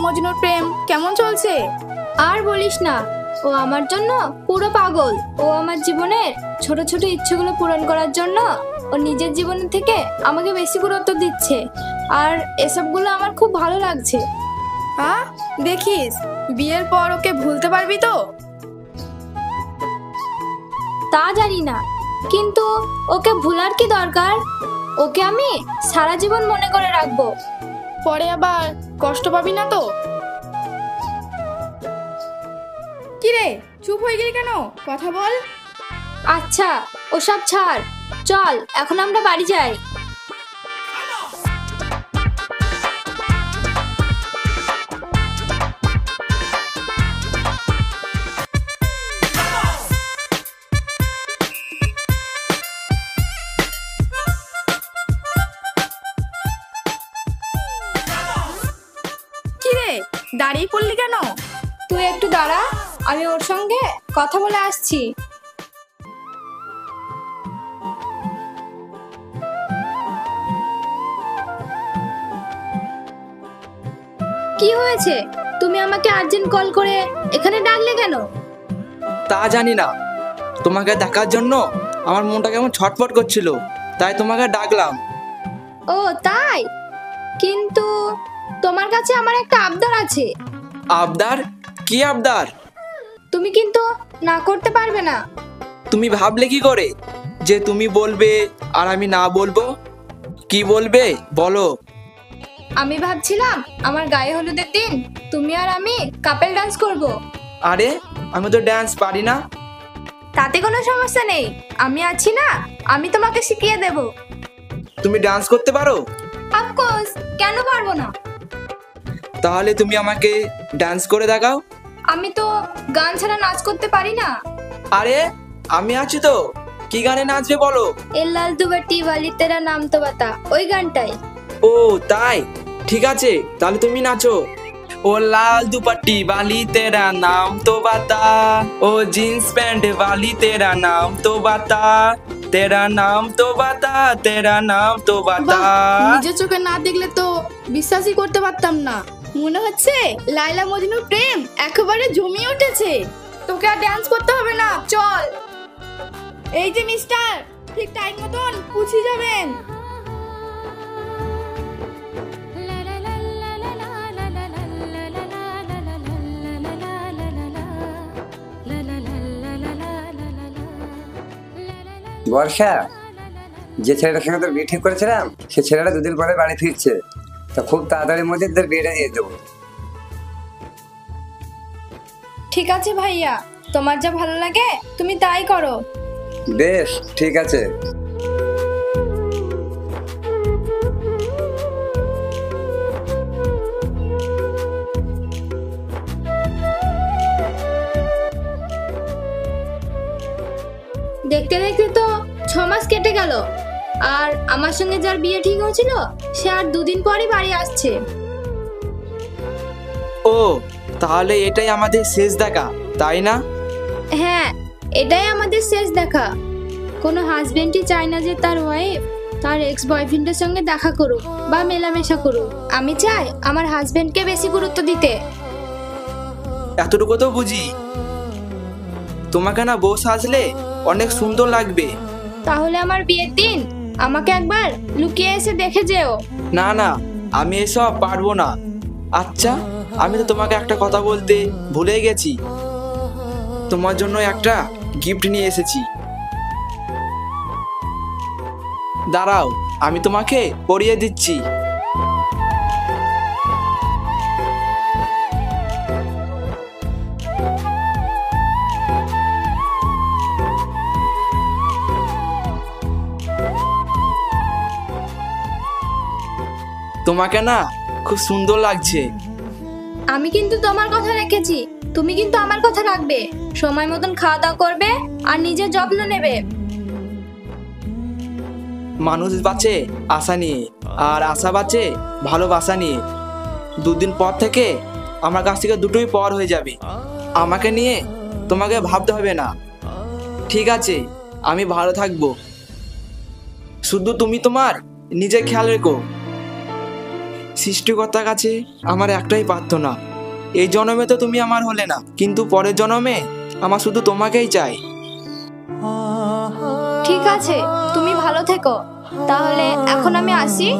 মজনুর প্রেম কেমন চলছে? আর বলিস না, ও আমার জন্য পুরো পাগল। ও আমার জীবনের ছোট ছোট ইচ্ছেগুলো পূরণ করার জন্য ও নিজের জীবনের থেকে আমাকে বেশি গুরুত্ব দিচ্ছে, আর এসবগুলো আমার খুব ভালো লাগছে। দেখিস, বিয়ের পর ওকে ভুলতে পারবি তো? তা জানি না, কিন্তু ওকে ভুলার কি দরকার? ওকে আমি সারা জীবন মনে করে রাখবো। পরে আবার কষ্ট পাবি না তো? কিরে, চুপ হয়ে গেলি কেন? কথা বল। আচ্ছা, ওসব ছাড়, চল এখন আমরা বাড়ি যাই। কিরে, দাঁড়িয়ে পড়লি কেন? তুই একটু দাঁড়া, আমি ওর সঙ্গে কথা বলে আসছি। কি হয়েছে? তুমি আমাকে আর্জেন্ট কল করে এখানে ডাকলে কেন? তা জানি না, তোমাকে দেখার জন্য আমার মনটা কেমন ছটফট করছিল, তাই তোমাকে ডাকলাম। ও তাই? কিন্তু তোমার কাছে আমার একটা আবদার আছে। আবদার? কি আবদার? তুমি কিন্তু না করতে পারবে না। তুমি ভাবলে কি করে যে তুমি বলবে আর আমি না বলবো? কি বলবে বলো? আমি ভাবছিলাম আমার গায়ে হলুদের দিন তুমি আর আমি কাপল ডান্স করব। আরে, আমি তো ডান্স পারি না। তাতে কোনো সমস্যা নেই, আমি আছি না, আমি তোমাকে শিখিয়ে দেব। তুমি ডান্স করতে পারো? অফকোর্স, কেন পারবো না? তাহলে তুমি আমাকে ডান্স করে দেখাও। আমি তো গান ছাড়া নাচ করতে পারি না। আরে, আমি আছি তো, কি গানে নাচবে বলো? এ লাল দুবাটি ওয়ালি তেরা নাম তো বাতা, ওই গানটাই। ও তাই, ঠিক আছে, তাহলে তুমি নাচো। ও লাল দুপट्टी वाली तेरा नाम तो बता, ओ जीन्स पैंट वाली तेरा नाम तो बता, तेरा नाम तो बता, तेरा नाम तो बता। নিজের চোখে না দেখলে তো বিশ্বাসই করতে পারতাম না। মনে হচ্ছে লায়লা মজনুর প্রেম একেবারে জমিয়ে উঠেছে। তোকে আর ডান্স করতে হবে না, চল। এই যে মিস্টার, ঠিক টাইম মতন পৌঁছে যাবেন। বর্ষা, যে ছেলেটার সঙ্গে তোর বিয়ে ঠিক করেছিলাম সে ছেলেটা দুদিন পরে বাড়ি ফিরছে, তো খুব তাড়াতাড়ির মধ্যে তোর বিয়েটা দিয়ে দেবো। ঠিক আছে ভাইয়া, তোমার যা ভালো লাগে তুমি তাই করো। বেশ, ঠিক আছে। দেখতে দেখতে তো 6 মাস কেটে গেল, আর আমার সঙ্গে যার বিয়ে ঠিক হয়েছিল সে আর দুদিন পরই বাড়ি আসছে। ও তাহলে এটাই আমাদের শেষ দেখা, তাই না? হ্যাঁ, এটাই আমাদের শেষ দেখা। কোনো হাজবেন্ডই চায় না যে তার ওয়াইফ তার এক্স বয়ফ্রেন্ডের সঙ্গে দেখা করুক বা মেলামেশা করুক। আমি চাই আমার হাজবেন্ডকে বেশি গুরুত্ব দিতে। এতটুকু তো বুঝি। তোমাকে না বউ সাজলে অনেক সুন্দর লাগবে। তাহলে আমার বিয়ের দিন আমাকে একবার লুকিয়ে এসে দেখে যেও। না না, আমি এসব পারবো না। আচ্ছা, আমি তো তোমাকে একটা কথা বলতে ভুলে গেছি। তোমার জন্য একটা গিফট নিয়ে এসেছি। দাঁড়াও, আমি তোমাকে পরিয়ে দিচ্ছি। তোমাকে না খুব সুন্দর লাগছে। আমি কিন্তু তোমার কথা রেখেছি, তুমি কিন্তু আমার কথা রাখবে। সময় মতন খাওয়া দাওয়া করবে আর নিজের যত্ন নেবে। মানুষ বাঁচে আশা নিয়ে, আর আশা বাঁচে ভালোবাসা নিয়ে। দুদিন পর থেকে আমার কাছ থেকে দুটোই পর হয়ে যাবে। আমাকে নিয়ে তোমাকে ভাবতে হবে না, ঠিক আছে? আমি ভালো থাকবো, শুধু তুমি তোমার নিজের খেয়াল রেখো। সৃষ্টিকর্তার কাছে আমার একটাই প্রার্থনা, এই জন্মে তো তুমি আমার হলে না, কিন্তু পরের জন্মে আমার শুধু তোমাকেই চাই। ঠিক আছে, তুমি ভালো থেকো। তাহলে এখন আমি আসি।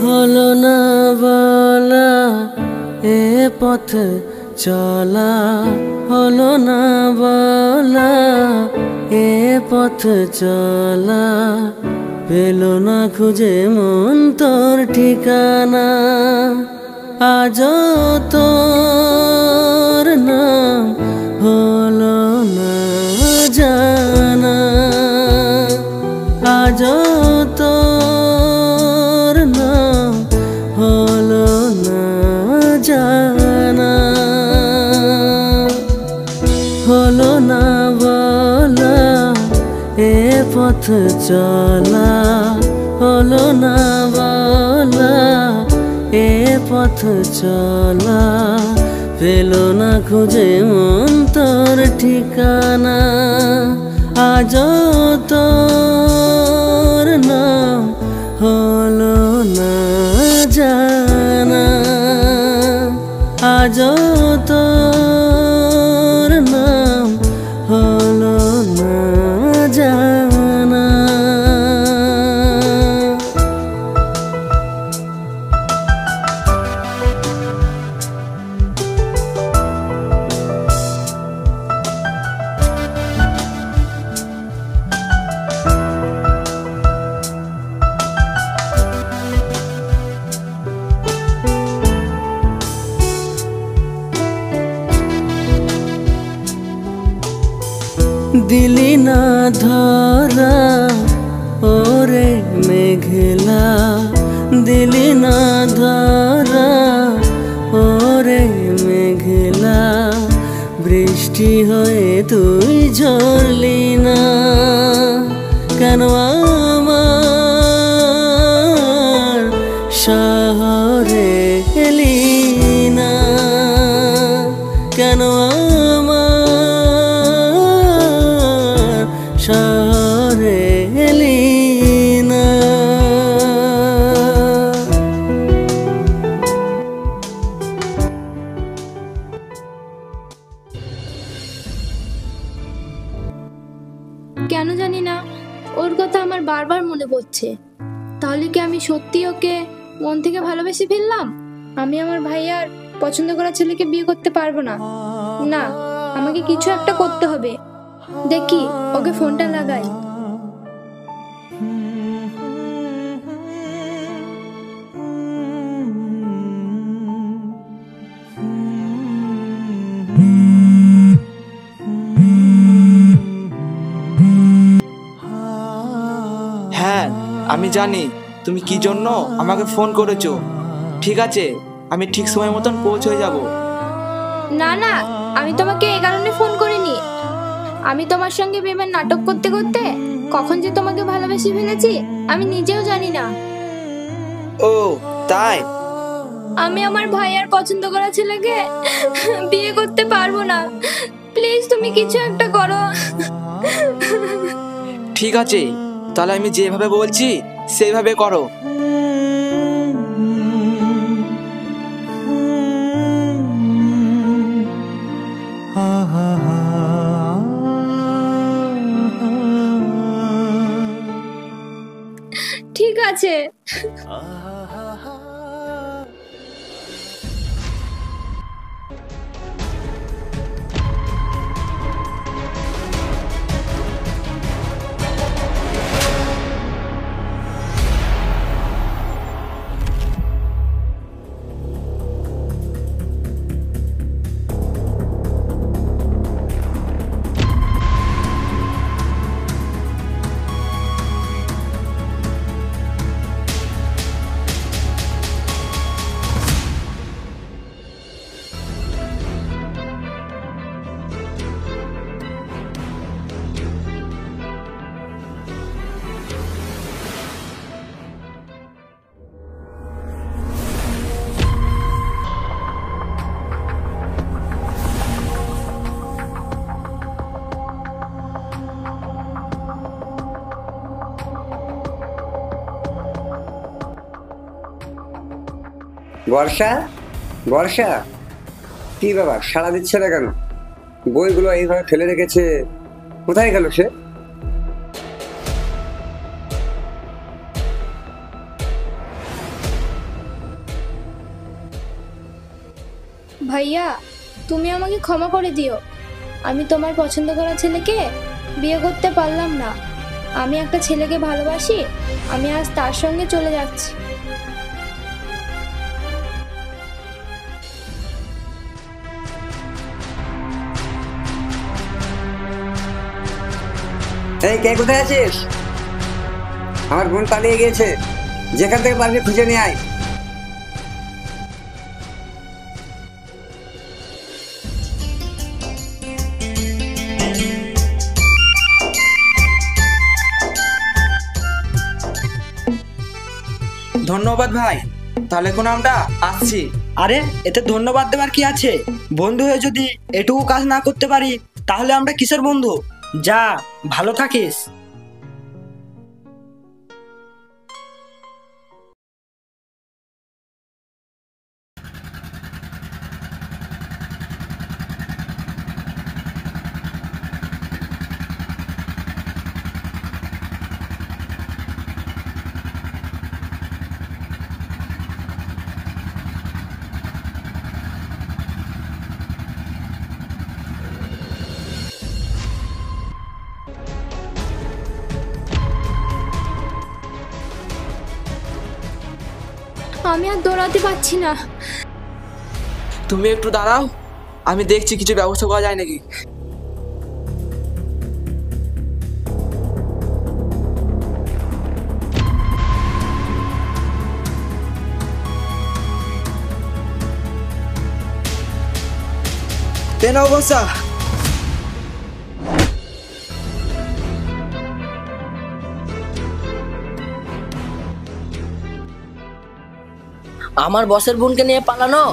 হলো না বলা এ পথ চলা, হলো না বলা এ পথ চলা, পেল না খুঁজে মন তোর ঠিকানা। আজও তোর নাম হলো না জানা, আজও তোর নাম হলো না জানা। হলো না বলা এ পথ চলা, হলো না বলা এ পথ চলা, পেল না খুঁজে মন তোর ঠিকানা। আজও তোর নাম হলো না জানা, আজও তোর নাম হলো না জানা। দিলি না ধরা ওরে মেঘলা, দিলি না ধরা ওরে মেঘলা, বৃষ্টি হয়ে তুই ঝরলি না। কেন আমার শহরে এলি না, কেন শহরে এলি না। কেন জানি না ওর কথা আমার বারবার মনে পড়ছে। তাহলে কি আমি সত্যি ওকে মন থেকে ভালোবেসে ফেললাম? আমি আমার ভাইয়ার পছন্দ করা ছেলেকে বিয়ে করতে পারবো না। না, আমাকে কিছু একটা করতে হবে। দেখি, ওকে ফোনটা লাগাই। হ্যাঁ, আমি জানি তুমি কি জন্য আমাকে ফোন করেছো। ঠিক আছে, আমি ঠিক সময় মতন পৌঁছে যাব। না না, আমি তোমাকে এই কারণে ফোন করিনি। আমি তোমার সঙ্গে প্রেমের নাটক করতে করতে কখন যে তোমাকে ভালোবেসে ফেলেছি আমি নিজেও জানি না। ও তাই? আমি আমার ভাইয়ার পছন্দ করা ছেলেকে বিয়ে করতে পারবো না। প্লিজ তুমি কিছু একটা করো। ঠিক আছে, তাহলে আমি যেভাবে বলছি সেইভাবে করো। ঠিক আছে। বর্ষা, বর্ষা, কি বাবা সাড়া দিচ্ছে না কেন? বইগুলো এইভাবে ফেলে রেখেছে, কোথায় গেল সে? ভাইয়া, তুমি আমাকে ক্ষমা করে দিও। আমি তোমার পছন্দ করা ছেলেকে বিয়ে করতে পারলাম না। আমি একটা ছেলেকে ভালোবাসি, আমি আজ তার সঙ্গে চলে যাচ্ছি। এই কে কোথায় আছিস? আমার বোন পালিয়ে গিয়েছে, যেখান থেকে পারবি খুঁজে নিয়ে আয়। ধন্যবাদ ভাই, তাহলে এখন আমরা আসছি। আরে এতে ধন্যবাদ দেওয়ার কি আছে? বন্ধু হয়ে যদি এটুকু কাজ না করতে পারি তাহলে আমরা কিসের বন্ধু? যা, ভালো থাকিস। আমি আর দৌড়াতে পারছি না। তুমি একটু দাঁড়াও, আমি দেখছি কিছু ব্যবস্থা করা যায় নাকি। তেন অবস্থা আমার বসের বোনকে নিয়ে পালানো?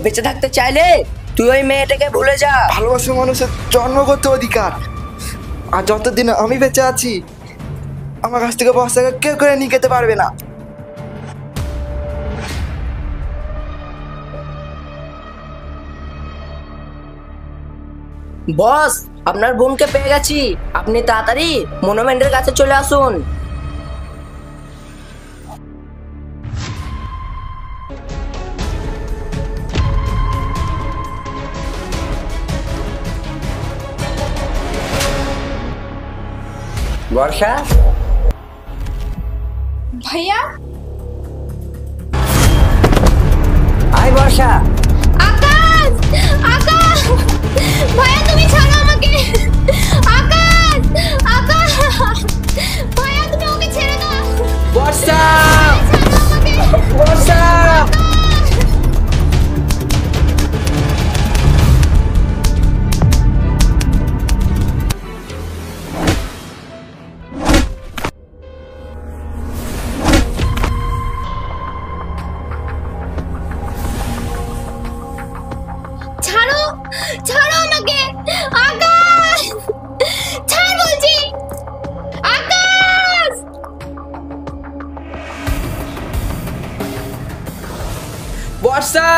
বেঁচে থাকতে চাইলে তুই ওই মেয়েটাকে ভুলে যা। ভালোবাসা মানুষের জন্মগত অধিকার, আর যতদিন আমি বেঁচে আছি আমার কাছ থেকে বস্তাকে কেউ করে নিয়ে যেতে পারবে না। বস, আপনার বোনকে পেয়ে গেছি, আপনি তাড়াতাড়ি মনুমেন্টের কাছে চলে আসুন। বর্ষা, ভাইয়া, আয় বর্ষা। আকাশ, আকাশ, ভাইয়া তুমি ছাড়ো আমাকে। আকাশ, আকাশ, ভাইয়া তুমি ওকে ছেড়ে দাও। বর্ষা, ছাড়ো আমাকে। বর্ষা। ছাড়ো, ছাড়ো আমাকে। আকাশ, ছাড় বলছি। আকাশ, বর্ষা,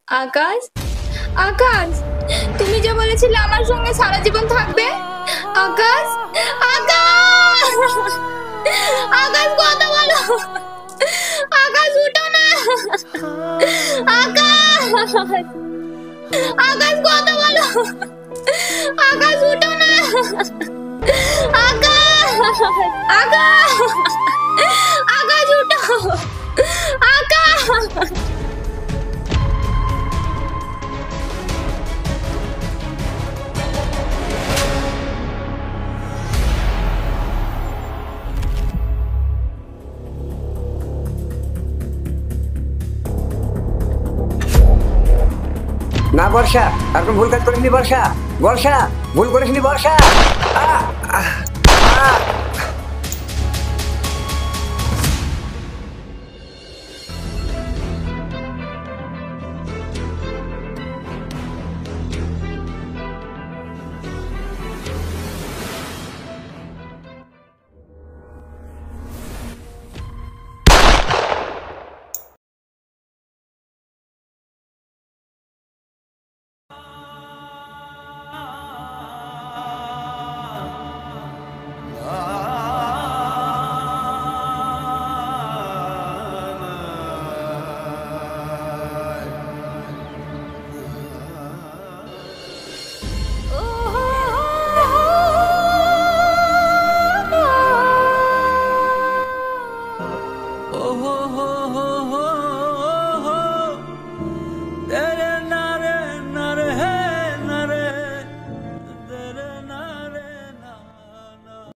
আকাশ, আকাশ, তুমি যে বলেছিলে আমার সঙ্গে সারা জীবন থাকবে। আকাশ, আকাশ, আকাশ কথা বলো। আকাশ উঠো না। আকাশ, আকাশ কথা বলো, আকাশ উঠো না, আকাশ, আকাশ, আকাশ উঠো, আকাশ। না বর্ষা, আর কোনো ভুল কাজ করিসনি বর্ষা, বর্ষা ভুল করিসনি বর্ষা। আহ, আহ, আহ।